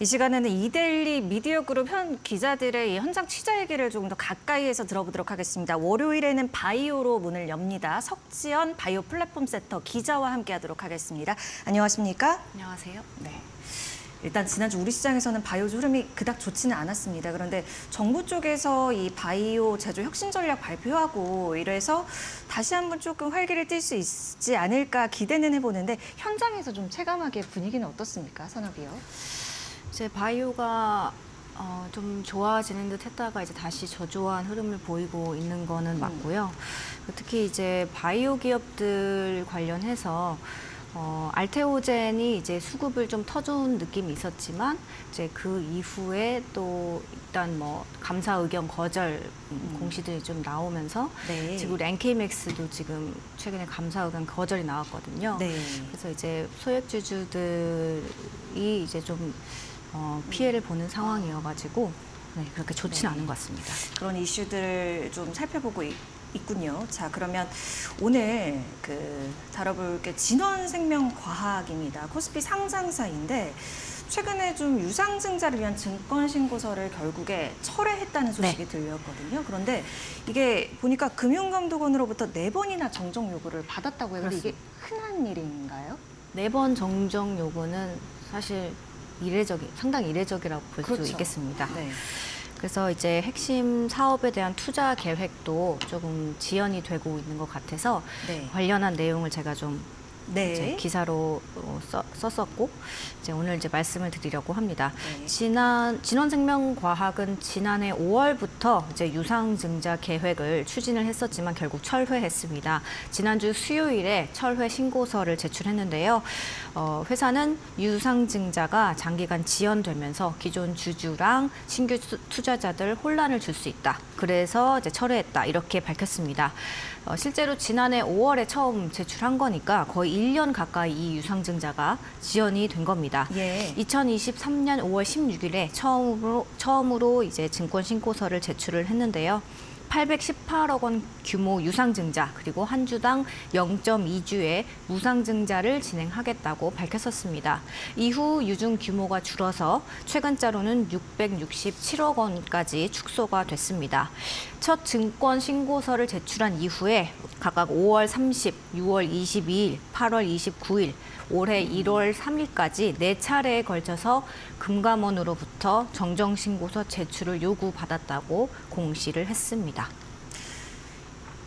이 시간에는 이데일리 미디어 그룹 현 기자들의 이 현장 취재 얘기를 조금 더 가까이에서 들어보도록 하겠습니다. 월요일에는 바이오로 문을 엽니다. 석지연 바이오 플랫폼 센터 기자와 함께하도록 하겠습니다. 안녕하십니까? 안녕하세요. 네. 일단 지난주 우리 시장에서는 바이오주 흐름이 그닥 좋지는 않았습니다. 그런데 정부 쪽에서 이 바이오 제조 혁신 전략 발표하고 이래서 다시 한번 조금 활기를 띨 수 있지 않을까 기대는 해보는데 현장에서 좀 체감하기에 분위기는 어떻습니까, 산업이요? 이제 바이오가 좀 좋아지는 듯 했다가 이제 다시 저조한 흐름을 보이고 있는 거는 맞고요. 특히 이제 바이오 기업들 관련해서 알테오젠이 이제 수급을 좀 터준 느낌이 있었지만 이제 그 이후에 또 일단 뭐 감사 의견 거절 공시들이 좀 나오면서 네. 지금 우리 NK맥스도 지금 최근에 감사 의견 거절이 나왔거든요. 네. 그래서 이제 소액주주들이 이제 좀 피해를 보는 상황이어가지고 네, 그렇게 좋지는 네. 않은 것 같습니다. 그런 이슈들을 좀 살펴보고 있군요. 자, 그러면 오늘 다뤄볼 게 진원생명과학입니다. 코스피 상장사인데 최근에 좀 유상증자를 위한 증권 신고서를 결국에 철회했다는 소식이 들렸거든요. 그런데 이게 보니까 금융감독원으로부터 4번이나 정정 요구를 받았다고 해요. 근데 이게 흔한 일인가요? 4번 정정 요구는 사실 상당히 이례적이라고 볼 수 그렇죠. 있겠습니다. 네. 그래서 이제 핵심 사업에 대한 투자 계획도 조금 지연이 되고 있는 것 같아서 네. 관련한 내용을 제가 좀 네. 이제 기사로 썼었고 이제 오늘 이제 말씀을 드리려고 합니다. 네. 진원생명과학은 지난해 5월부터 이제 유상증자 계획을 추진을 했었지만 결국 철회했습니다. 지난주 수요일에 철회 신고서를 제출했는데요. 회사는 유상증자가 장기간 지연되면서 기존 주주랑 신규 투자자들 혼란을 줄 수 있다. 그래서 이제 철회했다 이렇게 밝혔습니다. 실제로 지난해 5월에 처음 제출한 거니까 거의 1년 가까이 이 유상증자가 지연이 된 겁니다. 예. 2023년 5월 16일에 처음으로 이제 증권 신고서를 제출을 했는데요. 818억 원 규모 유상증자 그리고 한 주당 0.2주의 무상증자를 진행하겠다고 밝혔었습니다. 이후 유증 규모가 줄어서 최근자로는 667억 원까지 축소가 됐습니다. 첫 증권 신고서를 제출한 이후에 각각 5월 30, 6월 22일, 8월 29일, 올해 1월 3일까지 4차례에 걸쳐서 금감원으로부터 정정신고서 제출을 요구받았다고 공시를 했습니다.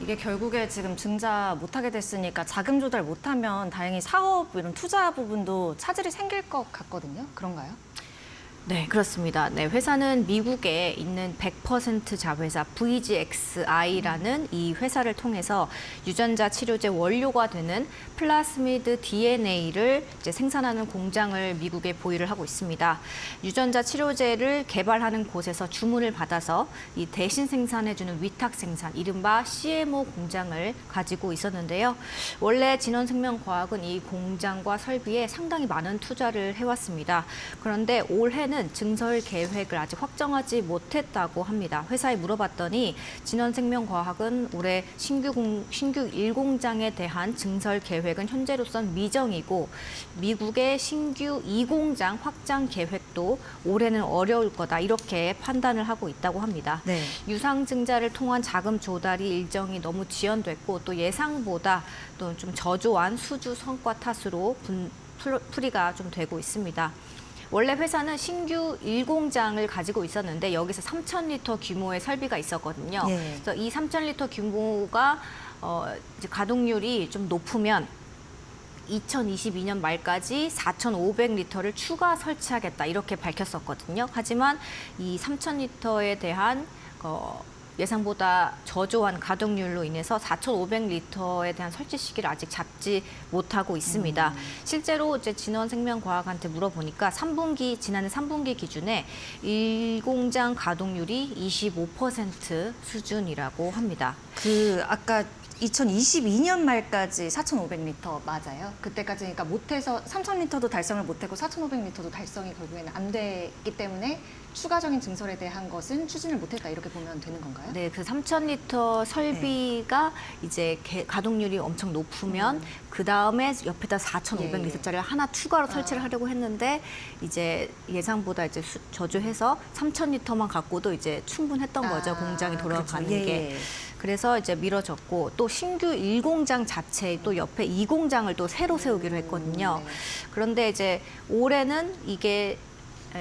이게 결국에 지금 증자 못하게 됐으니까 자금 조달 못하면 다행히 사업 이런 투자 부분도 차질이 생길 것 같거든요. 그런가요? 네, 그렇습니다. 네, 회사는 미국에 있는 100% 자회사 VGXI라는 이 회사를 통해서 유전자 치료제 원료가 되는 플라스미드 DNA를 이제 생산하는 공장을 미국에 보유를 하고 있습니다. 유전자 치료제를 개발하는 곳에서 주문을 받아서 이 대신 생산해주는 위탁 생산, 이른바 CMO 공장을 가지고 있었는데요. 원래 진원생명과학은 이 공장과 설비에 상당히 많은 투자를 해왔습니다. 그런데 올해는 증설 계획을 아직 확정하지 못했다고 합니다. 회사에 물어봤더니 진원생명과학은 올해 신규 1공장에 대한 증설 계획은 현재로선 미정이고 미국의 신규 2공장 확장 계획도 올해는 어려울 거다 이렇게 판단을 하고 있다고 합니다. 네. 유상증자를 통한 자금 조달이 일정이 너무 지연됐고 또 예상보다 또 좀 저조한 수주 성과 탓으로 풀이가 좀 되고 있습니다. 원래 회사는 신규 1공장을 가지고 있었는데 여기서 3,000리터 규모의 설비가 있었거든요. 예. 그래서 이 3,000리터 규모가 이제 가동률이 좀 높으면 2022년 말까지 4,500리터를 추가 설치하겠다 이렇게 밝혔었거든요. 하지만 이 3,000리터에 대한 예상보다 저조한 가동률로 인해서 4,500리터에 대한 설치 시기를 아직 잡지 못하고 있습니다. 실제로 이제 진원생명과학한테 물어보니까 지난해 3분기 기준에 1공장 가동률이 25% 수준이라고 합니다. 아까 2022년 말까지 4,500m 맞아요? 그때까지 그러니까 못해서 3,000m도 달성을 못했고 4,500m도 달성이 결국에는 안 됐기 때문에 추가적인 증설에 대한 것은 추진을 못했다 이렇게 보면 되는 건가요? 네, 그 3,000리터 설비가 이제 가동률이 엄청 높으면 그 다음에 옆에다 4,500리터짜리를 하나 추가로 설치를 하려고 했는데 이제 예상보다 이제 저조해서 3,000리터만 갖고도 이제 충분했던 거죠. 공장이 돌아가는 그렇죠. 게. 그래서 이제 미뤄졌고 또 신규 1공장 자체에 또 옆에 2공장을 또 새로 세우기로 했거든요. 네. 그런데 이제 올해는 이게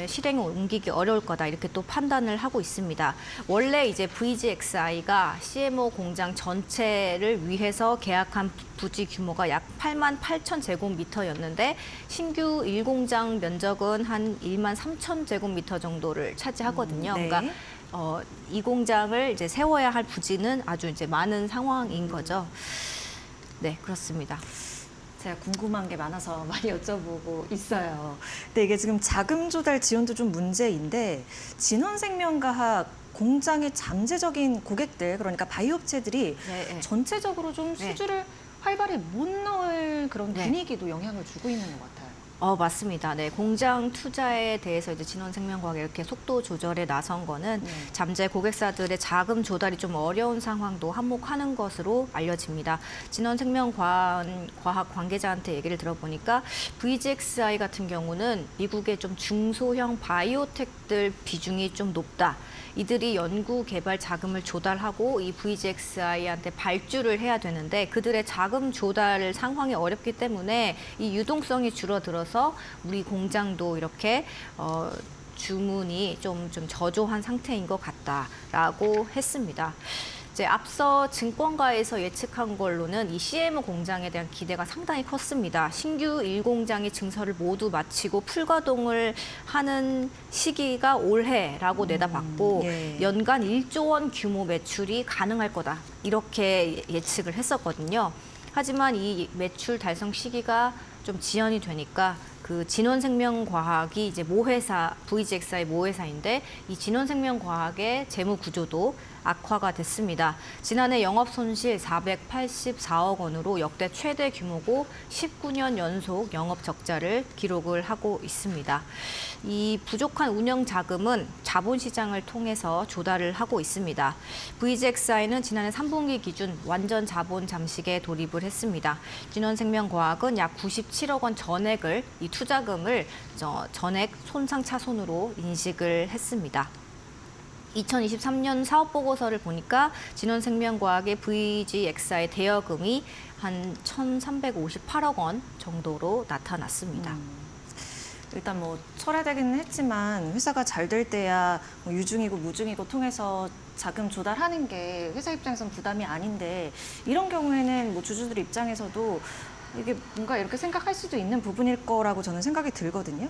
실행에 옮기기 어려울 거다 이렇게 또 판단을 하고 있습니다. 원래 이제 VGXI가 CMO 공장 전체를 위해서 계약한 부지 규모가 약 8만 8천 제곱미터였는데 신규 1공장 면적은 한 1만 3천 제곱미터 정도를 차지하거든요. 네. 그러니까 이 공장을 이제 세워야 할 부지는 아주 이제 많은 상황인 거죠. 네, 그렇습니다. 제가 궁금한 게 많아서 많이 여쭤보고 있어요. 근데 이게 지금 자금 조달 지원도 좀 문제인데 진원생명과학 공장의 잠재적인 고객들 그러니까 바이오업체들이 네. 전체적으로 좀 네. 수주를 활발히 못 넣을 그런 네. 분위기도 영향을 주고 있는 것 같아요. 맞습니다. 네, 공장 투자에 대해서 이제 진원생명과학이 이렇게 속도 조절에 나선 거는 네. 잠재 고객사들의 자금 조달이 좀 어려운 상황도 한몫하는 것으로 알려집니다. 진원생명과학 관계자한테 얘기를 들어보니까 VGXI 같은 경우는 미국의 좀 중소형 바이오텍들 비중이 좀 높다. 이들이 연구 개발 자금을 조달하고 이 VGXI한테 발주를 해야 되는데 그들의 자금 조달 상황이 어렵기 때문에 이 유동성이 줄어들어서 우리 공장도 이렇게 주문이 좀 저조한 상태인 것 같다라고 했습니다. 이제 앞서 증권가에서 예측한 걸로는 이 CMO 공장에 대한 기대가 상당히 컸습니다. 신규 1공장이 증설을 모두 마치고 풀가동을 하는 시기가 올해라고 내다봤고 예. 연간 1조 원 규모 매출이 가능할 거다. 이렇게 예측을 했었거든요. 하지만 이 매출 달성 시기가 좀 지연이 되니까 그 진원생명과학이 이제 모회사, VGXI 모회사인데 이 진원생명과학의 재무 구조도 악화가 됐습니다. 지난해 영업 손실 484억 원으로 역대 최대 규모고 19년 연속 영업 적자를 기록을 하고 있습니다. 이 부족한 운영 자금은 자본시장을 통해서 조달을 하고 있습니다. VGXI는 지난해 3분기 기준 완전 자본 잠식에 돌입을 했습니다. 진원생명과학은 약 97억 원 전액을 이 투자금을 전액 손상 차손으로 인식을 했습니다. 2023년 사업보고서를 보니까 진원생명과학의 VGXI 대여금이 한 1,358억 원 정도로 나타났습니다. 일단 뭐 철회되기는 했지만 회사가 잘 될 때야 뭐 유중이고 무중이고 통해서 자금 조달하는 게 회사 입장에선 부담이 아닌데 이런 경우에는 뭐 주주들 입장에서도 이게 뭔가 이렇게 생각할 수도 있는 부분일 거라고 저는 생각이 들거든요.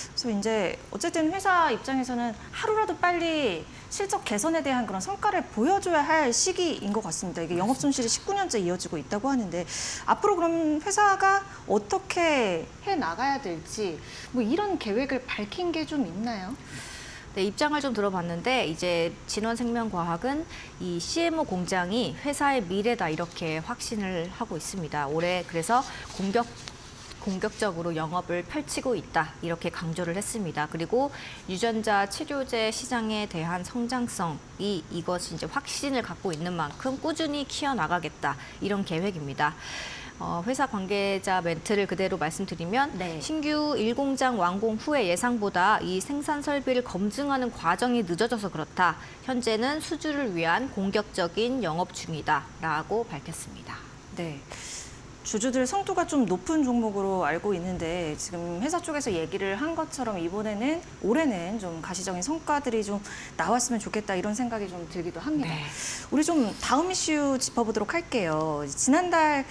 그래서 이제 어쨌든 회사 입장에서는 하루라도 빨리 실적 개선에 대한 그런 성과를 보여줘야 할 시기인 것 같습니다. 이게 영업 손실이 19년째 이어지고 있다고 하는데 앞으로 그럼 회사가 어떻게 해 나가야 될지 뭐 이런 계획을 밝힌 게 좀 있나요? 네, 입장을 좀 들어봤는데 이제 진원생명과학은 이 CMO 공장이 회사의 미래다 이렇게 확신을 하고 있습니다. 올해 그래서 공격적으로 영업을 펼치고 있다 이렇게 강조를 했습니다. 그리고 유전자 치료제 시장에 대한 성장성이 이것이 이제 확신을 갖고 있는 만큼 꾸준히 키워나가겠다 이런 계획입니다. 회사 관계자 멘트를 그대로 말씀드리면 네. 신규 1공장 완공 후에 예상보다 이 생산 설비를 검증하는 과정이 늦어져서 그렇다. 현재는 수주를 위한 공격적인 영업 중이다라고 밝혔습니다. 네. 주주들 성도가 좀 높은 종목으로 알고 있는데 지금 회사 쪽에서 얘기를 한 것처럼 이번에는 올해는 좀 가시적인 성과들이 좀 나왔으면 좋겠다 이런 생각이 좀 들기도 합니다. 네. 우리 좀 다음 이슈 짚어보도록 할게요. 지난달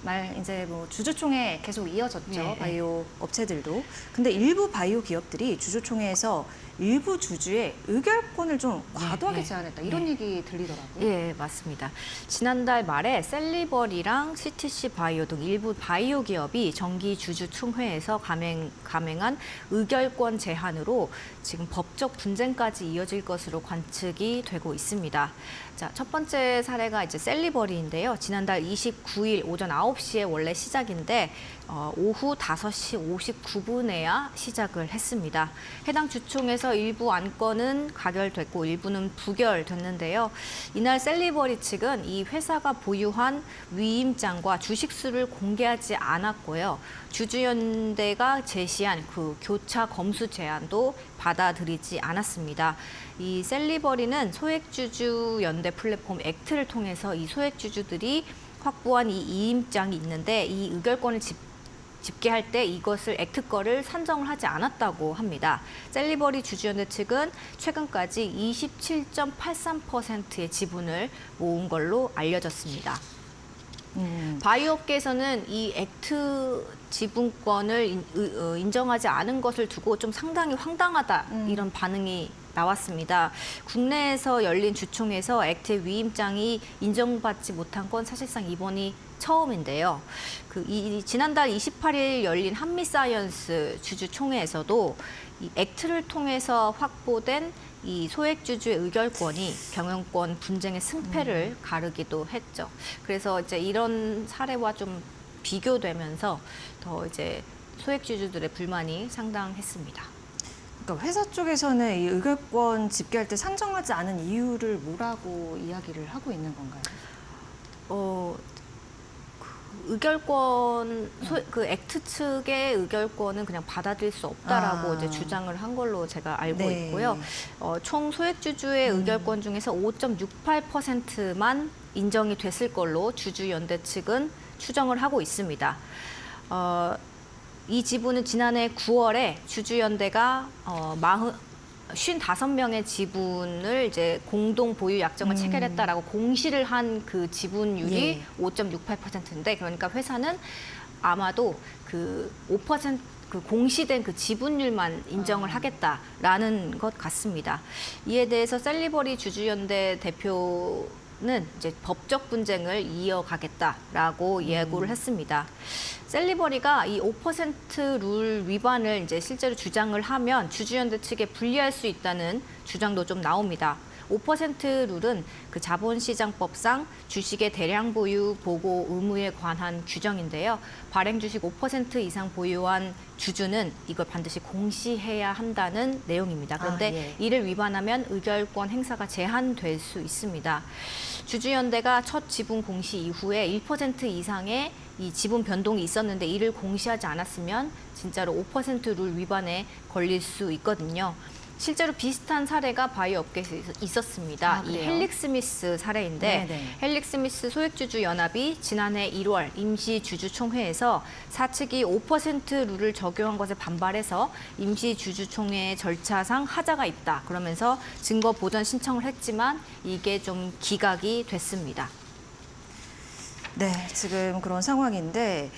말 이제 뭐 주주총회 계속 이어졌죠. 네. 바이오 업체들도. 근데 일부 바이오 기업들이 주주총회에서 일부 주주의 의결권을 좀 과도하게 네. 제한했다. 이런 얘기 들리더라고요. 예, 맞습니다. 지난달 말에 셀리버리랑 CTC 바이오 등 일부 바이오 기업이 정기 주주총회에서 감행한 의결권 제한으로 지금 법적 분쟁까지 이어질 것으로 관측이 되고 있습니다. 자, 첫 번째 사례가 이제 셀리버리인데요. 지난달 29일 오전 9시에 원래 시작인데 오후 5시 59분에야 시작을 했습니다. 해당 주총에서 일부 안건은 가결됐고 일부는 부결됐는데요. 이날 셀리버리 측은 이 회사가 보유한 위임장과 주식수를 공개하지 않았고요. 주주연대가 제시한 그 교차 검수 제안도 받아들이지 않았습니다. 이 셀리버리는 소액주주 연대 플랫폼 액트를 통해서 이 소액주주들이 확보한 이 이임장이 있는데 이 의결권을 집계할 때 이것을 액트 거를 산정을 하지 않았다고 합니다. 셀리버리 주주연대 측은 최근까지 27.83%의 지분을 모은 걸로 알려졌습니다. 바이오업계에서는 이 액트 지분권을 인정하지 않은 것을 두고 좀 상당히 황당하다 이런 반응이 나왔습니다. 국내에서 열린 주총에서 액트의 위임장이 인정받지 못한 건 사실상 이번이 처음인데요. 지난달 28일 열린 한미사이언스 주주총회에서도 이 액트를 통해서 확보된 이 소액주주의 의결권이 경영권 분쟁의 승패를 가르기도 했죠. 그래서 이제 이런 사례와 좀 비교되면서 더 이제 소액주주들의 불만이 상당했습니다. 그러니까 회사 쪽에서는 이 의결권 집계할 때 산정하지 않은 이유를 뭐라고 이야기를 하고 있는 건가요? 의결권, 그 액트 측의 의결권은 그냥 받아들일 수 없다라고 이제 주장을 한 걸로 제가 알고 네. 있고요. 총 소액주주의 의결권 중에서 5.68%만 인정이 됐을 걸로 주주연대 측은 추정을 하고 있습니다. 이 지분은 지난해 9월에 주주연대가 55명의 지분을 이제 공동 보유 약정을 체결했다라고 공시를 한 그 지분율이 예. 5.68%인데 그러니까 회사는 아마도 그 5% 그 공시된 그 지분율만 인정을 하겠다라는 것 같습니다. 이에 대해서 셀리버리 주주연대 대표는 이제 법적 분쟁을 이어가겠다라고 예고를 했습니다. 셀리버리가 이 5% 룰 위반을 이제 실제로 주장을 하면 주주연대 측에 불리할 수 있다는 주장도 좀 나옵니다. 5% 룰은 그 자본시장법상 주식의 대량 보유 보고 의무에 관한 규정인데요. 발행 주식 5% 이상 보유한 주주는 이걸 반드시 공시해야 한다는 내용입니다. 그런데 이를 위반하면 의결권 행사가 제한될 수 있습니다. 주주연대가 첫 지분 공시 이후에 1% 이상의 이 지분 변동이 있었는데 이를 공시하지 않았으면 진짜로 5%룰 위반에 걸릴 수 있거든요. 실제로 비슷한 사례가 바이오 업계에서 있었습니다. 이 헬릭스미스 사례인데 네네. 헬릭스미스 소액주주 연합이 지난해 1월 임시주주총회에서 사측이 5% 룰을 적용한 것에 반발해서 임시주주총회 절차상 하자가 있다. 그러면서 증거 보전 신청을 했지만 이게 좀 기각이 됐습니다. 네, 지금 그런 상황인데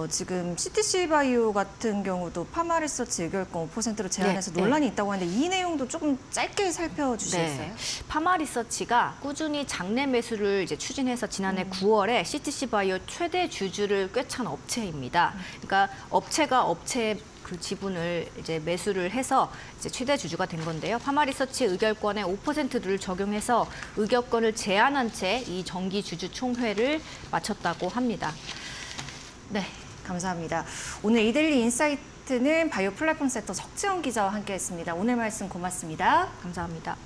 지금 CTC 바이오 같은 경우도 파마 리서치 의결권 5%로 제한해서 논란이 있다고 하는데 이 내용도 조금 짧게 살펴주시겠어요? 네. 파마 리서치가 꾸준히 장내 매수를 이제 추진해서 지난해 9월에 CTC 바이오 최대 주주를 꿰찬 업체입니다. 그러니까 업체가 업체 그 지분을 이제 매수를 해서 이제 최대 주주가 된 건데요. 파마 리서치 의결권에 5%를 적용해서 의결권을 제한한 채 이 정기 주주 총회를 마쳤다고 합니다. 네, 감사합니다. 오늘 이데일리 인사이트는 바이오 플랫폼 섹터 석지영 기자와 함께했습니다. 오늘 말씀 고맙습니다. 감사합니다.